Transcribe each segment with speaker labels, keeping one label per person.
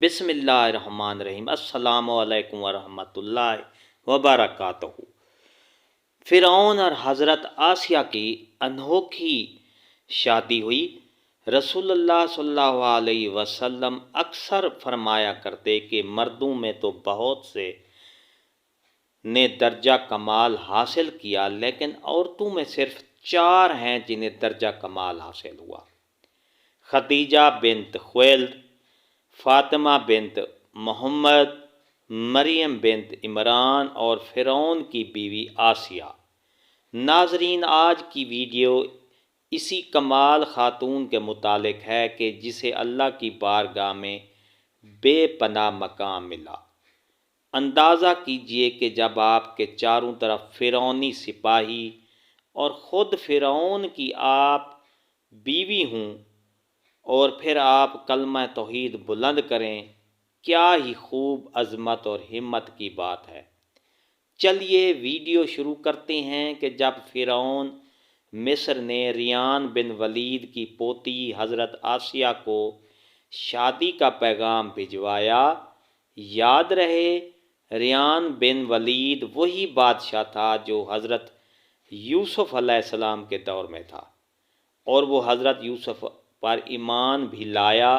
Speaker 1: بسم اللہ الرحمن الرحیم۔ السلام علیکم ورحمۃ اللہ وبرکاتہ۔ فرعون اور حضرت آسیہ کی انوکھی شادی ہوئی۔ رسول اللہ صلی اللہ علیہ وسلم اکثر فرمایا کرتے کہ مردوں میں تو بہت سے نے درجہ کمال حاصل کیا، لیکن عورتوں میں صرف 4 ہیں جنہیں درجہ کمال حاصل ہوا: خدیجہ بنت خویلد، فاطمہ بنت محمد، مریم بنت عمران اور فرعون کی بیوی آسیہ۔ ناظرین، آج کی ویڈیو اسی کمال خاتون کے متعلق ہے کہ جسے اللہ کی بارگاہ میں بے پناہ مقام ملا۔ اندازہ کیجئے کہ جب آپ کے چاروں طرف فرعونی سپاہی اور خود فرعون کی آپ بیوی ہوں اور پھر آپ کلمہ توحید بلند کریں، کیا ہی خوب عظمت اور ہمت کی بات ہے۔ چلیے ویڈیو شروع کرتے ہیں کہ جب فرعون مصر نے ریان بن ولید کی پوتی حضرت آسیہ کو شادی کا پیغام بھجوایا۔ یاد رہے، ریان بن ولید وہی بادشاہ تھا جو حضرت یوسف علیہ السلام کے دور میں تھا، اور وہ حضرت یوسف پر ایمان بھی لایا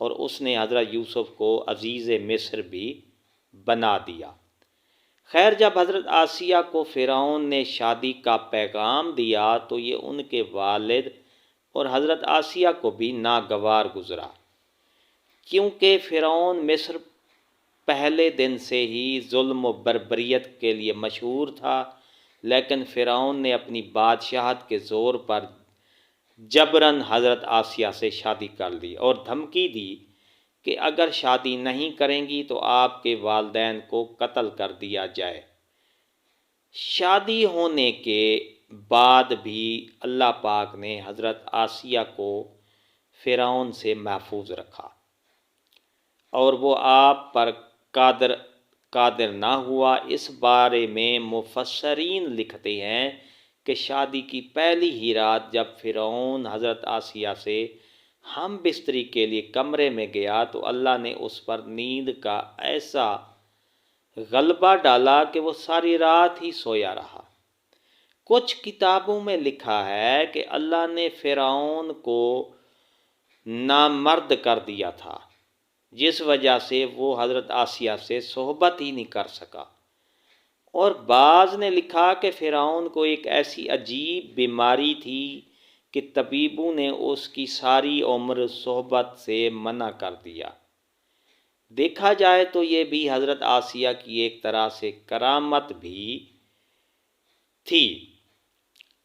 Speaker 1: اور اس نے حضرت یوسف کو عزیز مصر بھی بنا دیا۔ خیر، جب حضرت آسیہ کو فرعون نے شادی کا پیغام دیا تو یہ ان کے والد اور حضرت آسیہ کو بھی ناگوار گزرا، کیونکہ فرعون مصر پہلے دن سے ہی ظلم و بربریت کے لیے مشہور تھا، لیکن فرعون نے اپنی بادشاہت کے زور پر جبراً حضرت آسیہ سے شادی کر لی اور دھمکی دی کہ اگر شادی نہیں کریں گی تو آپ کے والدین کو قتل کر دیا جائے۔ شادی ہونے کے بعد بھی اللہ پاک نے حضرت آسیہ کو فرعون سے محفوظ رکھا اور وہ آپ پر قادر نہ ہوا۔ اس بارے میں مفسرین لکھتے ہیں کہ شادی کی پہلی ہی رات جب فرعون حضرت آسیہ سے ہم بستری کے لیے کمرے میں گیا تو اللہ نے اس پر نیند کا ایسا غلبہ ڈالا کہ وہ ساری رات ہی سویا رہا۔ کچھ کتابوں میں لکھا ہے کہ اللہ نے فرعون کو نامرد کر دیا تھا، جس وجہ سے وہ حضرت آسیہ سے صحبت ہی نہیں کر سکا، اور بعض نے لکھا کہ فرعون کو ایک ایسی عجیب بیماری تھی کہ طبیبوں نے اس کی ساری عمر صحبت سے منع کر دیا۔ دیکھا جائے تو یہ بھی حضرت آسیہ کی ایک طرح سے کرامت بھی تھی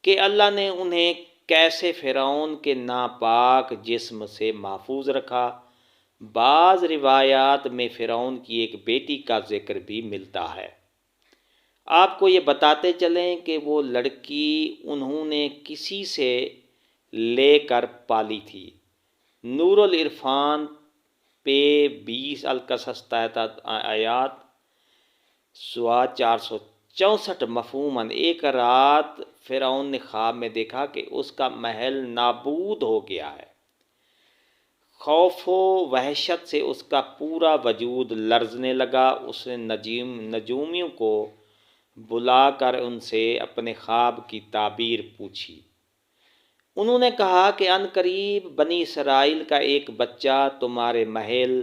Speaker 1: کہ اللہ نے انہیں کیسے فرعون کے ناپاک جسم سے محفوظ رکھا۔ بعض روایات میں فرعون کی ایک بیٹی کا ذکر بھی ملتا ہے۔ آپ کو یہ بتاتے چلیں کہ وہ لڑکی انہوں نے کسی سے لے کر پالی تھی۔ نور العرفان پہ 20 القصص تحت آیات سوا 464 مفہوماً ایک رات فرعون نے خواب میں دیکھا کہ اس کا محل نابود ہو گیا ہے۔ خوف و وحشت سے اس کا پورا وجود لرزنے لگا۔ اس نے نجومیوں کو بلا کر ان سے اپنے خواب کی تعبیر پوچھی۔ انہوں نے کہا کہ عنقریب بنی اسرائیل کا ایک بچہ تمہارے محل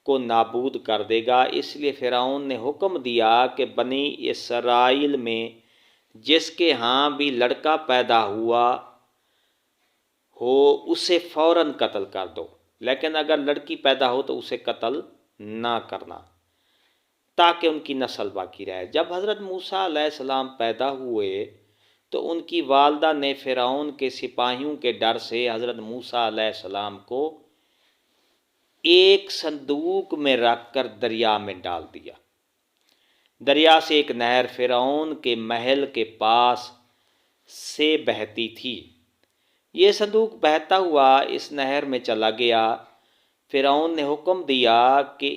Speaker 1: کو نابود کر دے گا، اس لیے فرعون نے حکم دیا کہ بنی اسرائیل میں جس کے ہاں بھی لڑکا پیدا ہوا ہو اسے فوراً قتل کر دو، لیکن اگر لڑکی پیدا ہو تو اسے قتل نہ کرنا تاکہ ان کی نسل باقی رہے۔ جب حضرت موسیٰ علیہ السلام پیدا ہوئے تو ان کی والدہ نے فرعون کے سپاہیوں کے ڈر سے حضرت موسیٰ علیہ السلام کو ایک صندوق میں رکھ کر دریا میں ڈال دیا۔ دریا سے ایک نہر فرعون کے محل کے پاس سے بہتی تھی۔ یہ صندوق بہتا ہوا اس نہر میں چلا گیا۔ فرعون نے حکم دیا کہ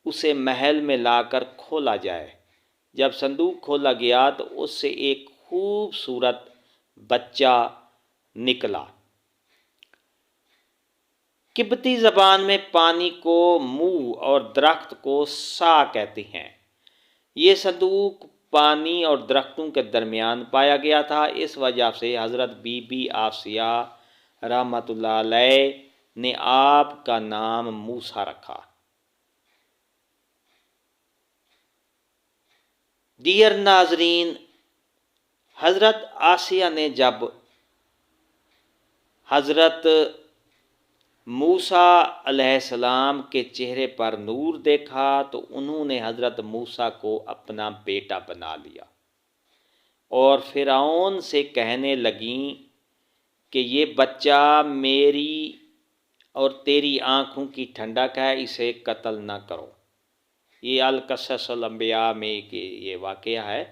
Speaker 1: اسے محل میں لا کر کھولا جائے۔ جب صندوق کھولا گیا تو اس سے ایک خوبصورت بچہ نکلا۔ قبطی زبان میں پانی کو منہ اور درخت کو سا کہتے ہیں۔ یہ صندوق پانی اور درختوں کے درمیان پایا گیا تھا، اس وجہ سے حضرت بی بی آسیہ رحمۃ اللہ علیہ نے آپ کا نام موسیٰ رکھا۔ ڈیئر ناظرین، حضرت آسیہ نے جب حضرت موسیٰ علیہ السلام کے چہرے پر نور دیکھا تو انہوں نے حضرت موسیٰ کو اپنا بیٹا بنا لیا اور فرعون سے کہنے لگیں کہ یہ بچہ میری اور تیری آنکھوں کی ٹھنڈک ہے، اسے قتل نہ کرو۔ یہ القصص الانبیاء میں یہ واقعہ ہے۔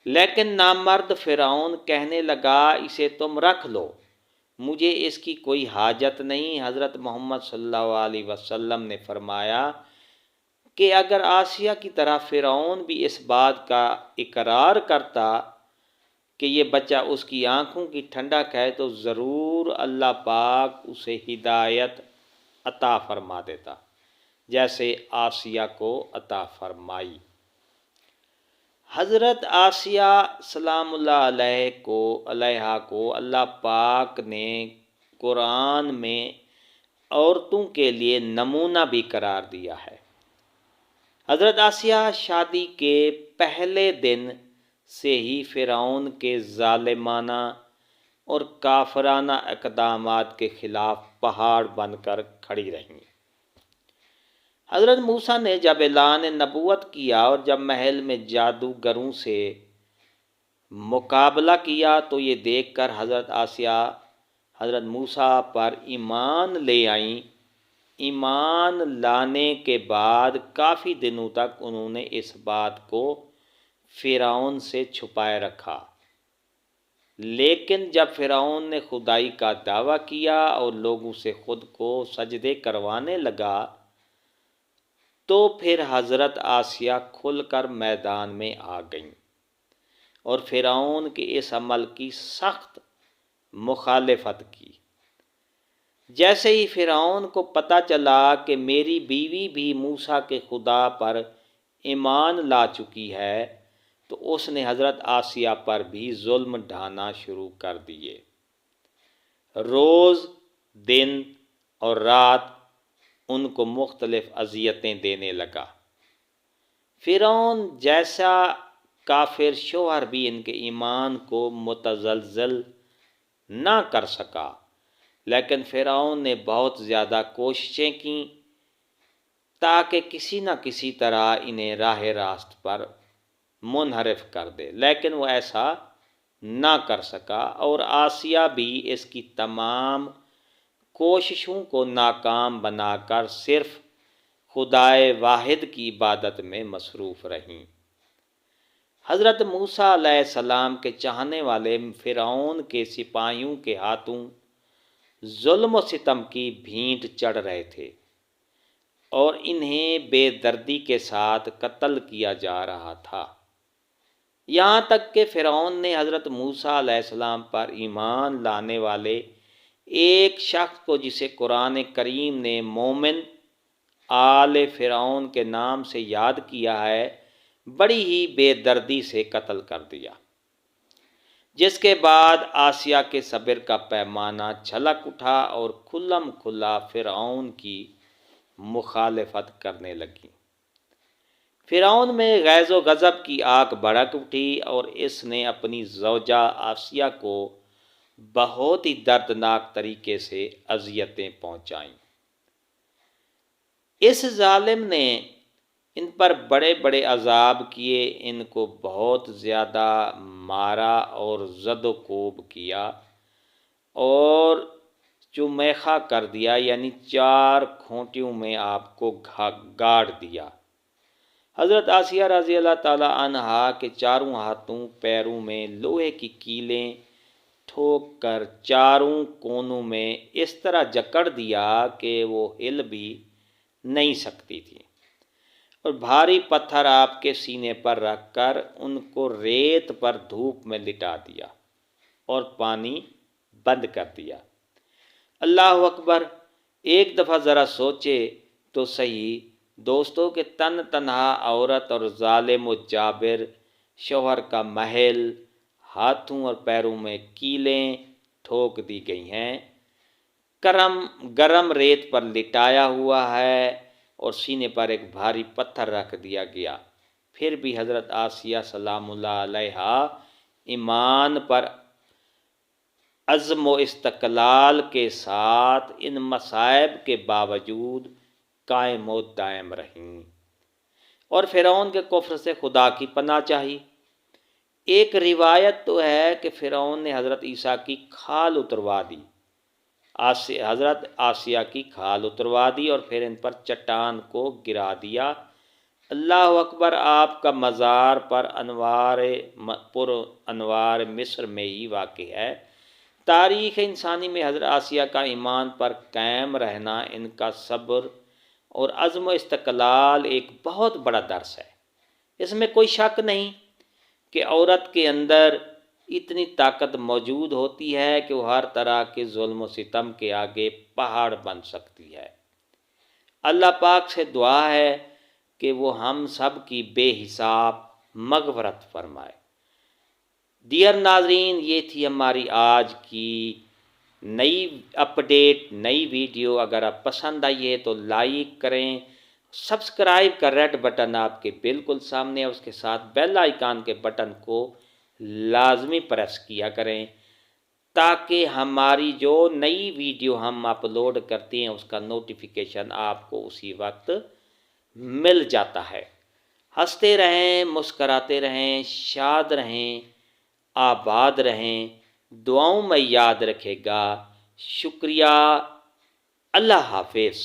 Speaker 1: لیکن نامرد فرعون کہنے لگا اسے تم رکھ لو، مجھے اس کی کوئی حاجت نہیں۔ حضرت محمد صلی اللہ علیہ وسلم نے فرمایا کہ اگر آسیہ کی طرح فرعون بھی اس بات کا اقرار کرتا کہ یہ بچہ اس کی آنکھوں کی ٹھنڈک ہے تو ضرور اللہ پاک اسے ہدایت عطا فرما دیتا، جیسے آسیہ کو عطا فرمائی۔ حضرت آسیہ سلام اللہ علیہ کو اللہ پاک نے قرآن میں عورتوں کے لیے نمونہ بھی قرار دیا ہے۔ حضرت آسیہ شادی کے پہلے دن سے ہی فرعون کے ظالمانہ اور کافرانہ اقدامات کے خلاف پہاڑ بن کر کھڑی رہیں۔ حضرت موسیٰ نے جب اعلان نبوت کیا اور جب محل میں جادوگروں سے مقابلہ کیا تو یہ دیکھ کر حضرت آسیہ حضرت موسیٰ پر ایمان لے آئیں۔ ایمان لانے کے بعد کافی دنوں تک انہوں نے اس بات کو فرعون سے چھپائے رکھا، لیکن جب فرعون نے خدائی کا دعویٰ کیا اور لوگوں سے خود کو سجدے کروانے لگا تو پھر حضرت آسیہ کھل کر میدان میں آ گئیں اور فرعون کے اس عمل کی سخت مخالفت کی۔ جیسے ہی فرعون کو پتہ چلا کہ میری بیوی بھی موسیٰ کے خدا پر ایمان لا چکی ہے تو اس نے حضرت آسیہ پر بھی ظلم ڈھانا شروع کر دیے۔ روز دن اور رات ان کو مختلف اذیتیں دینے لگا۔ فرعون جیسا کافر شوہر بھی ان کے ایمان کو متزلزل نہ کر سکا، لیکن فرعون نے بہت زیادہ کوششیں کیں تاکہ کسی نہ کسی طرح انہیں راہ راست پر منحرف کر دے، لیکن وہ ایسا نہ کر سکا اور آسیہ بھی اس کی تمام کوششوں کو ناکام بنا کر صرف خدائے واحد کی عبادت میں مصروف رہیں۔ حضرت موسیٰ علیہ السلام کے چاہنے والے فرعون کے سپاہیوں کے ہاتھوں ظلم و ستم کی بھینٹ چڑھ رہے تھے اور انہیں بے دردی کے ساتھ قتل کیا جا رہا تھا، یہاں تک کہ فرعون نے حضرت موسیٰ علیہ السلام پر ایمان لانے والے ایک شخص کو، جسے قرآن کریم نے مومن آل فرعون کے نام سے یاد کیا ہے، بڑی ہی بے دردی سے قتل کر دیا، جس کے بعد آسیہ کے صبر کا پیمانہ چھلک اٹھا اور کھلم کھلا فرعون کی مخالفت کرنے لگی۔ فرعون میں غیظ و غضب کی آگ بھڑک اٹھی اور اس نے اپنی زوجہ آسیہ کو بہت ہی دردناک طریقے سے اذیتیں پہنچائیں۔ اس ظالم نے ان پر بڑے بڑے عذاب کیے، ان کو بہت زیادہ مارا اور زد و کوب کیا اور چمیخا کر دیا، یعنی 4 کھوٹیوں میں آپ کو گاڑ دیا۔ حضرت آسیہ رضی اللہ تعالی عنہا کے چاروں ہاتھوں پیروں میں لوہے کی کیلیں ٹھوک کر چاروں کونوں میں اس طرح جکڑ دیا کہ وہ ہل بھی نہیں سکتی تھی، اور بھاری پتھر آپ کے سینے پر رکھ کر ان کو ریت پر دھوپ میں لٹا دیا اور پانی بند کر دیا۔ اللہ اکبر! ایک دفعہ ذرا سوچے تو صحیح دوستوں کہ تن تنہا عورت اور ظالم و جابر شوہر کا محل ہاتھوں اور پیروں میں کیلیں ٹھوک دی گئی ہیں، گرم ریت پر لٹایا ہوا ہے اور سینے پر ایک بھاری پتھر رکھ دیا گیا، پھر بھی حضرت آسیہ سلام اللہ علیہا ایمان پر عزم و استقلال کے ساتھ ان مصائب کے باوجود قائم و دائم رہیں اور فرعون کے کفر سے خدا کی پناہ چاہی۔ ایک روایت تو ہے کہ فرعون نے حضرت عیسیٰ کی کھال اتروا دی، حضرت آسیہ کی کھال اتروا دی اور پھر ان پر چٹان کو گرا دیا۔ اللہ اکبر، آپ کا مزار پر انوار مصر میں ہی واقع ہے۔ تاریخ انسانی میں حضرت آسیہ کا ایمان پر قائم رہنا، ان کا صبر اور عزم و استقلال ایک بہت بڑا درس ہے۔ اس میں کوئی شک نہیں کہ عورت کے اندر اتنی طاقت موجود ہوتی ہے کہ وہ ہر طرح کے ظلم و ستم کے آگے پہاڑ بن سکتی ہے۔ اللہ پاک سے دعا ہے کہ وہ ہم سب کی بے حساب مغفرت فرمائے۔ ڈیئر ناظرین، یہ تھی ہماری آج کی نئی اپڈیٹ، نئی ویڈیو۔ اگر آپ پسند آئی ہے تو لائک کریں، سبسکرائب کا ریڈ بٹن آپ کے بالکل سامنے ہے، اس کے ساتھ بیل آئیکن کے بٹن کو لازمی پریس کیا کریں تاکہ ہماری جو نئی ویڈیو ہم اپلوڈ کرتے ہیں اس کا نوٹیفیکیشن آپ کو اسی وقت مل جاتا ہے۔ ہنستے رہیں، مسکراتے رہیں، شاد رہیں، آباد رہیں، دعاؤں میں یاد رکھے گا۔ شکریہ، اللہ حافظ۔